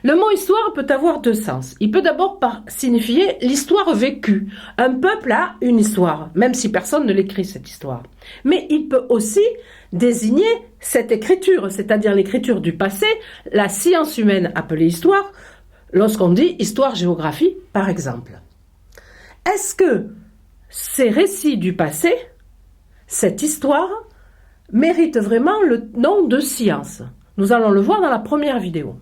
Le mot histoire peut avoir deux sens. Il peut d'abord signifier l'histoire vécue. Un peuple a une histoire, même si personne ne l'écrit cette histoire. Mais il peut aussi désigner cette écriture, c'est-à-dire l'écriture du passé, la science humaine appelée histoire, lorsqu'on dit histoire-géographie, par exemple. Est-ce que ces récits du passé, cette histoire, méritent vraiment le nom de science? Nous allons le voir dans la première vidéo.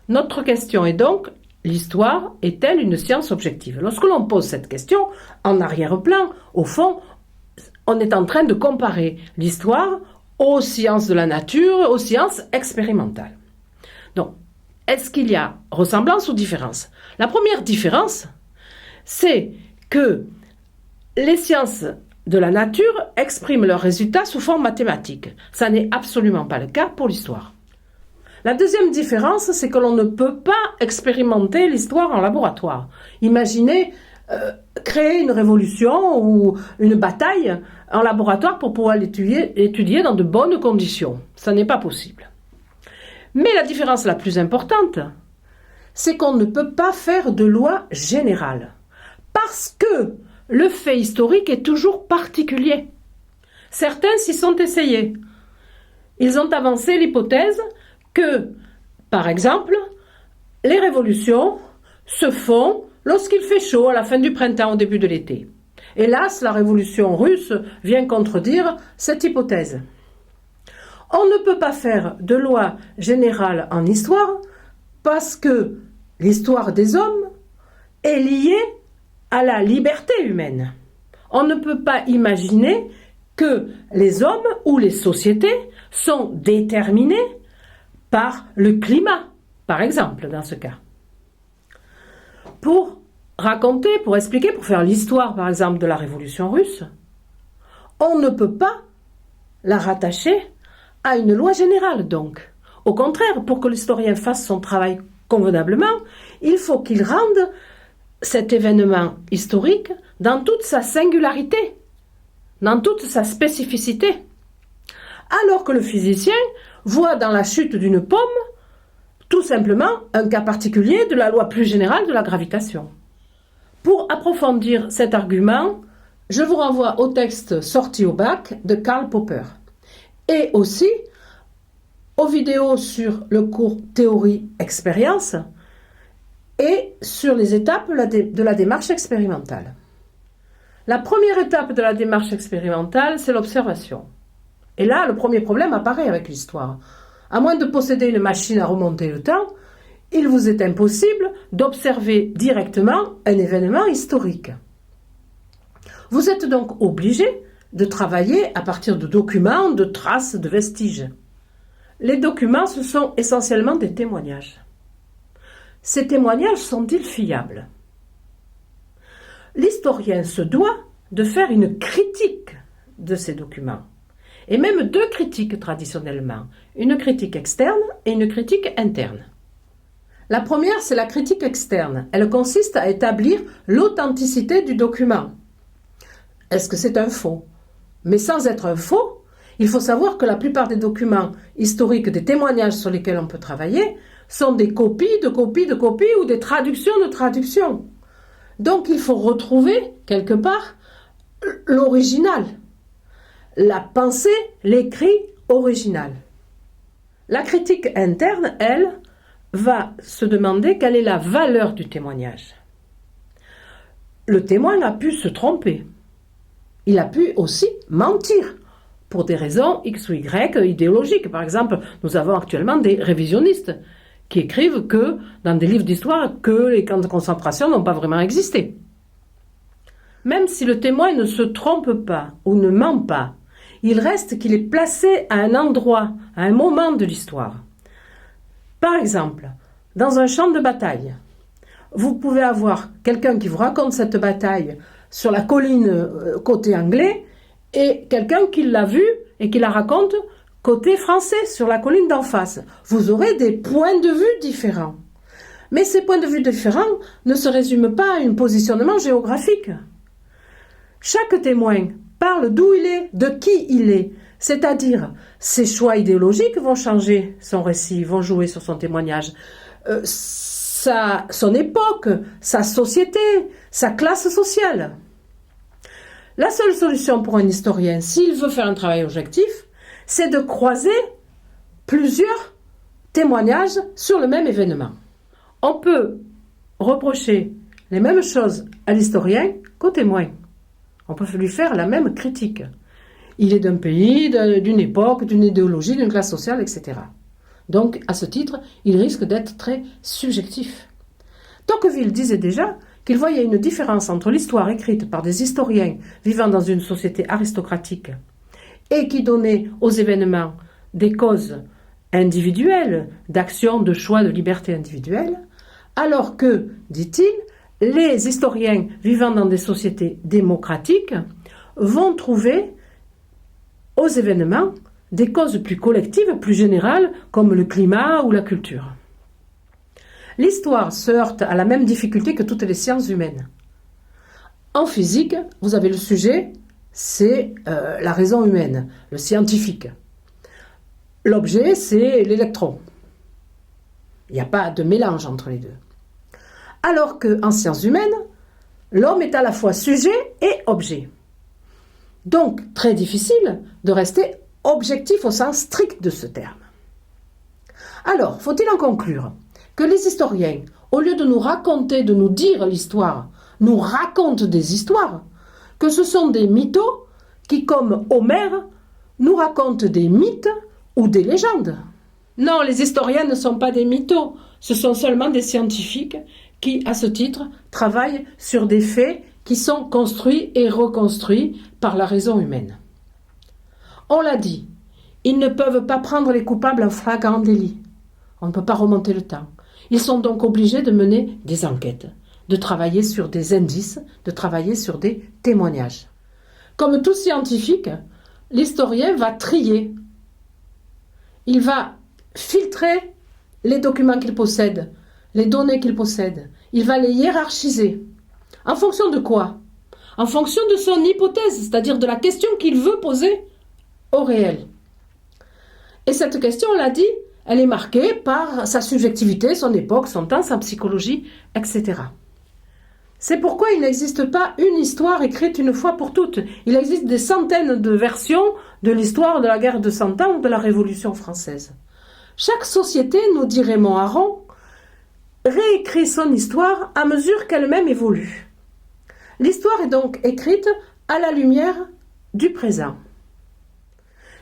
Notre question est donc, l'histoire est-elle une science objective? Lorsque l'on pose cette question, en arrière-plan, au fond, on est en train de comparer l'histoire aux sciences de la nature, aux sciences expérimentales. Donc, est-ce qu'il y a ressemblance ou différence? La première différence, c'est que les sciences de la nature expriment leurs résultats sous forme mathématique. Ça n'est absolument pas le cas pour l'histoire. La deuxième différence, c'est que l'on ne peut pas expérimenter l'histoire en laboratoire. Imaginez créer une révolution ou une bataille en laboratoire pour pouvoir l'étudier dans de bonnes conditions. Ça n'est pas possible. Mais la différence la plus importante, c'est qu'on ne peut pas faire de loi générale. Parce que le fait historique est toujours particulier. Certains s'y sont essayés. Ils ont avancé l'hypothèse que, par exemple, les révolutions se font lorsqu'il fait chaud à la fin du printemps, au début de l'été. Hélas, la révolution russe vient contredire cette hypothèse. On ne peut pas faire de loi générale en histoire parce que l'histoire des hommes est liée à la liberté humaine. On ne peut pas imaginer que les hommes ou les sociétés sont déterminés par le climat, par exemple, dans ce cas. Pour raconter, pour expliquer, pour faire l'histoire, par exemple, de la Révolution russe, on ne peut pas la rattacher à une loi générale, donc. Au contraire, pour que l'historien fasse son travail convenablement, il faut qu'il rende cet événement historique dans toute sa singularité, dans toute sa spécificité. Alors que le physicien voit dans la chute d'une pomme tout simplement un cas particulier de la loi plus générale de la gravitation. Pour approfondir cet argument, je vous renvoie au texte sorti au bac de Karl Popper et aussi aux vidéos sur le cours théorie-expérience et sur les étapes de la démarche expérimentale. La première étape de la démarche expérimentale, c'est l'observation. Et là, le premier problème apparaît avec l'histoire. À moins de posséder une machine à remonter le temps, il vous est impossible d'observer directement un événement historique. Vous êtes donc obligé de travailler à partir de documents, de traces, de vestiges. Les documents, ce sont essentiellement des témoignages. Ces témoignages sont-ils fiables? L'historien se doit de faire une critique de ces documents. Et même deux critiques traditionnellement, une critique externe et une critique interne. La première, c'est la critique externe. Elle consiste à établir l'authenticité du document. Est-ce que c'est un faux? Mais sans être un faux, il faut savoir que la plupart des documents historiques, des témoignages sur lesquels on peut travailler, sont des copies de copies de copies ou des traductions de traductions. Donc il faut retrouver quelque part l'original. La pensée, l'écrit original. La critique interne, elle, va se demander quelle est la valeur du témoignage. Le témoin a pu se tromper. Il a pu aussi mentir pour des raisons X ou Y idéologiques. Par exemple, nous avons actuellement des révisionnistes qui écrivent que, dans des livres d'histoire, que les camps de concentration n'ont pas vraiment existé. Même si le témoin ne se trompe pas ou ne ment pas, il reste qu'il est placé à un endroit, à un moment de l'histoire. Par exemple, dans un champ de bataille, vous pouvez avoir quelqu'un qui vous raconte cette bataille sur la colline côté anglais et quelqu'un qui l'a vue et qui la raconte côté français, sur la colline d'en face. Vous aurez des points de vue différents. Mais ces points de vue différents ne se résument pas à un positionnement géographique. Chaque témoin parle d'où il est, de qui il est. C'est-à-dire, ses choix idéologiques vont changer son récit, vont jouer sur son témoignage. son époque, sa société, sa classe sociale. La seule solution pour un historien, s'il veut faire un travail objectif, c'est de croiser plusieurs témoignages sur le même événement. On peut reprocher les mêmes choses à l'historien qu'au témoin. On peut lui faire la même critique. Il est d'un pays, d'une époque, d'une idéologie, d'une classe sociale, etc. Donc, à ce titre, il risque d'être très subjectif. Tocqueville disait déjà qu'il voyait une différence entre l'histoire écrite par des historiens vivant dans une société aristocratique et qui donnait aux événements des causes individuelles, d'action, de choix, de liberté individuelle, alors que, dit-il, les historiens vivant dans des sociétés démocratiques vont trouver aux événements des causes plus collectives, plus générales, comme le climat ou la culture. L'histoire se heurte à la même difficulté que toutes les sciences humaines. En physique, vous avez le sujet, c'est la raison humaine, le scientifique. L'objet, c'est l'électron. Il n'y a pas de mélange entre les deux. Alors qu'en sciences humaines, l'homme est à la fois sujet et objet. Donc, très difficile de rester objectif au sens strict de ce terme. Alors, faut-il en conclure que les historiens, au lieu de nous raconter, de nous dire l'histoire, nous racontent des histoires, que ce sont des mythos qui, comme Homère, nous racontent des mythes ou des légendes? Non, les historiens ne sont pas des mythos, ce sont seulement des scientifiques qui, à ce titre, travaillent sur des faits qui sont construits et reconstruits par la raison humaine. On l'a dit, ils ne peuvent pas prendre les coupables en flagrant délit. On ne peut pas remonter le temps. Ils sont donc obligés de mener des enquêtes, de travailler sur des indices, de travailler sur des témoignages. Comme tout scientifique, l'historien va trier. Il va filtrer les documents qu'il possède, les données qu'il possède. Il va les hiérarchiser. En fonction de quoi? En fonction de son hypothèse, c'est-à-dire de la question qu'il veut poser au réel. Et cette question, on l'a dit, elle est marquée par sa subjectivité, son époque, son temps, sa psychologie, etc. C'est pourquoi il n'existe pas une histoire écrite une fois pour toutes. Il existe des centaines de versions de l'histoire de la guerre de Cent Ans ou de la Révolution française. Chaque société, nous dit Raymond Aron, réécrit son histoire à mesure qu'elle-même évolue. L'histoire est donc écrite à la lumière du présent.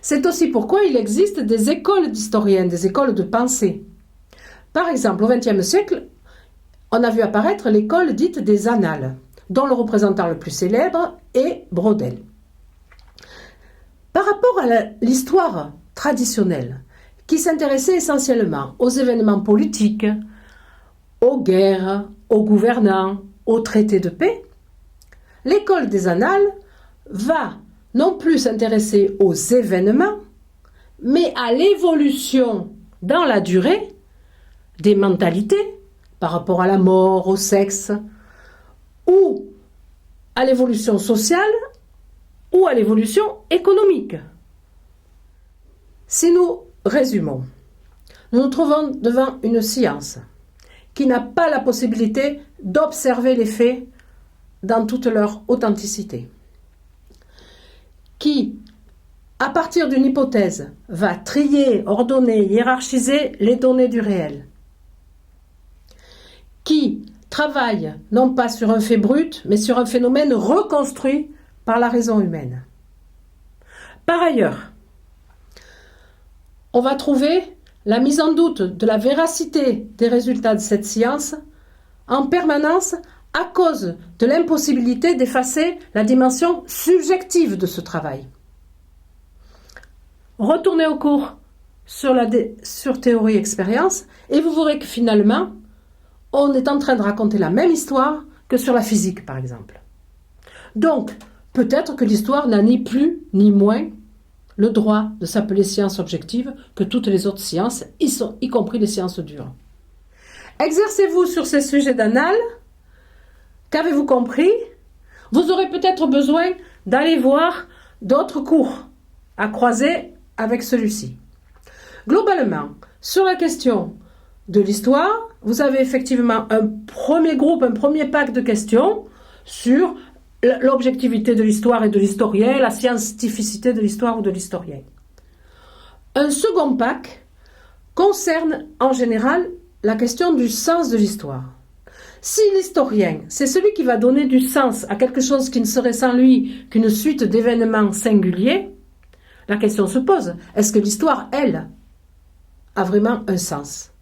C'est aussi pourquoi il existe des écoles d'historiens, des écoles de pensée. Par exemple, au XXe siècle, on a vu apparaître l'école dite des Annales, dont le représentant le plus célèbre est Braudel. Par rapport à l'histoire traditionnelle, qui s'intéressait essentiellement aux événements politiques, aux guerres, aux gouvernants, aux traités de paix, l'école des Annales va non plus s'intéresser aux événements, mais à l'évolution dans la durée des mentalités par rapport à la mort, au sexe, ou à l'évolution sociale, ou à l'évolution économique. Si nous résumons, nous nous trouvons devant une science qui n'a pas la possibilité d'observer les faits dans toute leur authenticité, qui, à partir d'une hypothèse, va trier, ordonner, hiérarchiser les données du réel, qui travaille non pas sur un fait brut, mais sur un phénomène reconstruit par la raison humaine. Par ailleurs, on va trouver la mise en doute de la véracité des résultats de cette science en permanence à cause de l'impossibilité d'effacer la dimension subjective de ce travail. Retournez au cours sur théorie-expérience et vous verrez que finalement, on est en train de raconter la même histoire que sur la physique, par exemple. Donc, peut-être que l'histoire n'a ni plus ni moins le droit de s'appeler science objective que toutes les autres sciences, y compris les sciences dures. Exercez-vous sur ces sujets d'annales. Qu'avez-vous compris? Vous aurez peut-être besoin d'aller voir d'autres cours à croiser avec celui-ci. Globalement, sur la question de l'histoire, vous avez effectivement un premier groupe, un premier pack de questions sur l'objectivité de l'histoire et de l'historien, la scientificité de l'histoire ou de l'historien. Un second pack concerne en général la question du sens de l'histoire. Si l'historien, c'est celui qui va donner du sens à quelque chose qui ne serait sans lui qu'une suite d'événements singuliers, la question se pose, est-ce que l'histoire, elle, a vraiment un sens ?